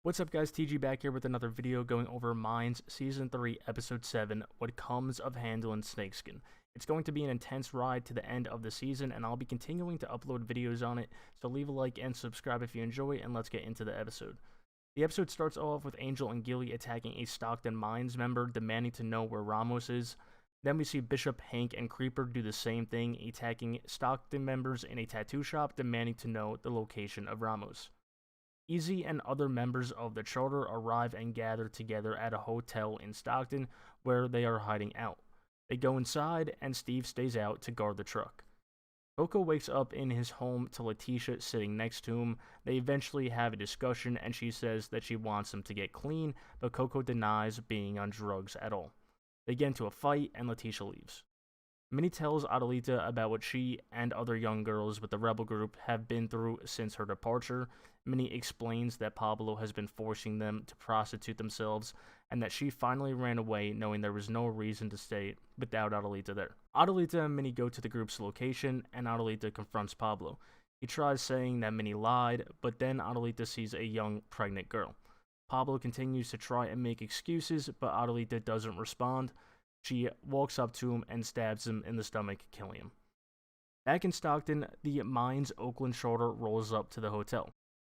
What's up guys, TG back here with another video going over Mayans Season 3 Episode 7, What Comes of Handlin Snakeskin. It's going to be an intense ride to the end of the season, and I'll be continuing to upload videos on it, so leave a like and subscribe if you enjoy, and let's get into the episode. The episode starts off with Angel and Gilly attacking a Stockton Mayans member, demanding to know where Ramos is. Then we see Bishop, Hank, and Creeper do the same thing, attacking Stockton members in a tattoo shop, demanding to know the location of Ramos. Easy and other members of the Charter arrive and gather together at a hotel in Stockton where they are hiding out. They go inside and Steve stays out to guard the truck. Coco wakes up in his home to Letitia sitting next to him. They eventually have a discussion and she says that she wants him to get clean, but Coco denies being on drugs at all. They get into a fight and Letitia leaves. Minnie tells Adelita about what she and other young girls with the rebel group have been through since her departure. Minnie explains that Pablo has been forcing them to prostitute themselves and that she finally ran away knowing there was no reason to stay without Adelita there. Adelita and Minnie go to the group's location and Adelita confronts Pablo. He tries saying that Minnie lied, but then Adelita sees a young pregnant girl. Pablo continues to try and make excuses, but Adelita doesn't respond. She walks up to him and stabs him in the stomach, killing him. Back in Stockton, the Mayans Oakland Charter rolls up to the hotel.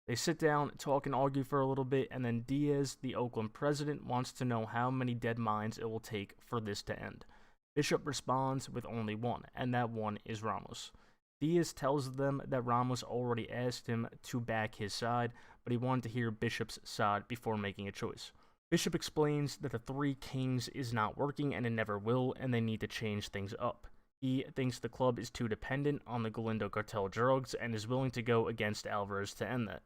They sit down, talk and argue for a little bit, and then Diaz, the Oakland president, wants to know how many dead Mayans it will take for this to end. Bishop responds with only one, and that one is Ramos. Diaz tells them that Ramos already asked him to back his side, but he wanted to hear Bishop's side before making a choice. Bishop explains that the Three Kings is not working and it never will, and they need to change things up. He thinks the club is too dependent on the Galindo cartel drugs and is willing to go against Alvarez to end that.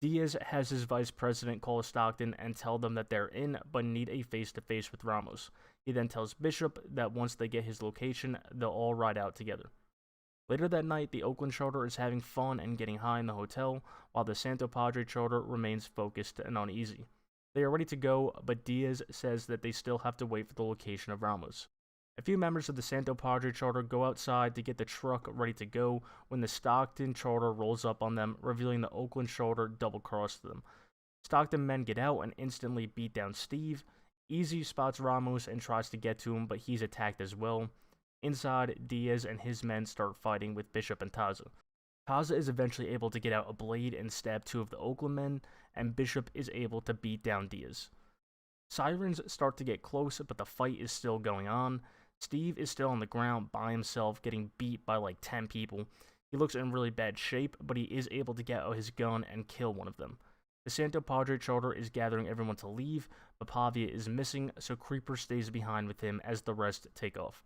Diaz has his vice president call Stockton and tell them that they're in, but need a face-to-face with Ramos. He then tells Bishop that once they get his location, they'll all ride out together. Later that night, the Oakland Charter is having fun and getting high in the hotel, while the Santo Padre Charter remains focused and uneasy. They are ready to go, but Diaz says that they still have to wait for the location of Ramos. A few members of the Santo Padre Charter go outside to get the truck ready to go when the Stockton Charter rolls up on them, revealing the Oakland Charter double-crossed them. Stockton men get out and instantly beat down Steve. Easy spots Ramos and tries to get to him, but he's attacked as well. Inside, Diaz and his men start fighting with Bishop and Taza. Taza is eventually able to get out a blade and stab two of the Oakland men, and Bishop is able to beat down Diaz. Sirens start to get close, but the fight is still going on. Steve is still on the ground by himself, getting beat by like 10 people. He looks in really bad shape, but he is able to get out his gun and kill one of them. The Santo Padre Charter is gathering everyone to leave, but Pavia is missing, so Creeper stays behind with him as the rest take off.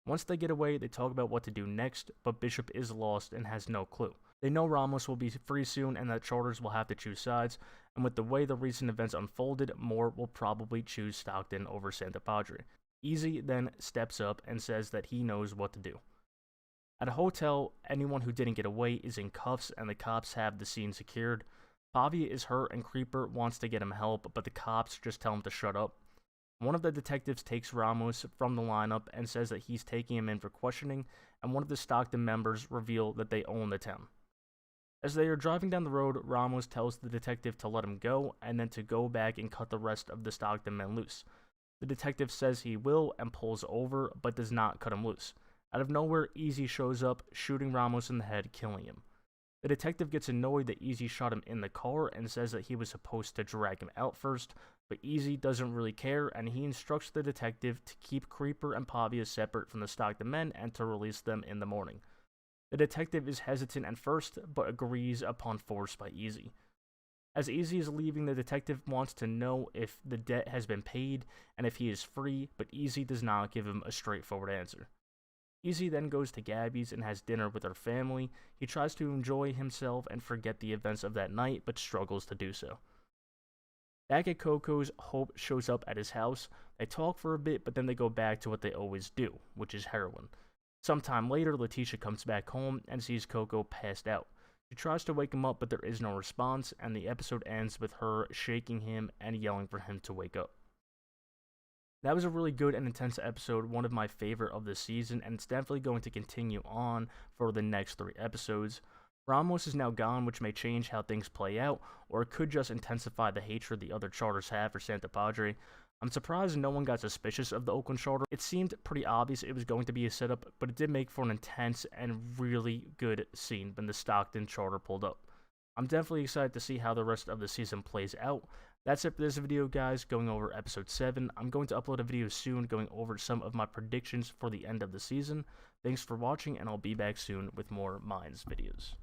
Once they get away, they talk about what to do next, but Bishop is lost and has no clue. They know Ramos will be free soon and that Charters will have to choose sides, and with the way the recent events unfolded, more will probably choose Stockton over Santa Padre. Easy then steps up and says that he knows what to do. At a hotel, anyone who didn't get away is in cuffs and the cops have the scene secured. Pavia is hurt and Creeper wants to get him help, but the cops just tell him to shut up. One of the detectives takes Ramos from the lineup and says that he's taking him in for questioning, and one of the Stockton members reveal that they own the town. As they are driving down the road, Ramos tells the detective to let him go, and then to go back and cut the rest of the Stockton men loose. The detective says he will and pulls over, but does not cut him loose. Out of nowhere, Easy shows up, shooting Ramos in the head, killing him. The detective gets annoyed that Easy shot him in the car and says that he was supposed to drag him out first, but Easy doesn't really care and he instructs the detective to keep Creeper and Pavia separate from the Stockton men and to release them in the morning. The detective is hesitant at first, but agrees upon force by Easy. As Easy is leaving, the detective wants to know if the debt has been paid and if he is free, but Easy does not give him a straightforward answer. Easy then goes to Gabby's and has dinner with her family. He tries to enjoy himself and forget the events of that night, but struggles to do so. Back at Coco's, Hope shows up at his house. They talk for a bit, but then they go back to what they always do, which is heroin. Sometime later, Letitia comes back home and sees Coco passed out. She tries to wake him up, but there is no response, and the episode ends with her shaking him and yelling for him to wake up. That was a really good and intense episode, one of my favorite of the season, and it's definitely going to continue on for the next 3 episodes. Ramos is now gone, which may change how things play out, or it could just intensify the hatred the other charters have for Santa Padre. I'm surprised no one got suspicious of the Oakland charter. It seemed pretty obvious it was going to be a setup, but it did make for an intense and really good scene when the Stockton charter pulled up. I'm definitely excited to see how the rest of the season plays out. That's it for this video, guys, going over episode 7. I'm going to upload a video soon going over some of my predictions for the end of the season. Thanks for watching, and I'll be back soon with more Mayans videos.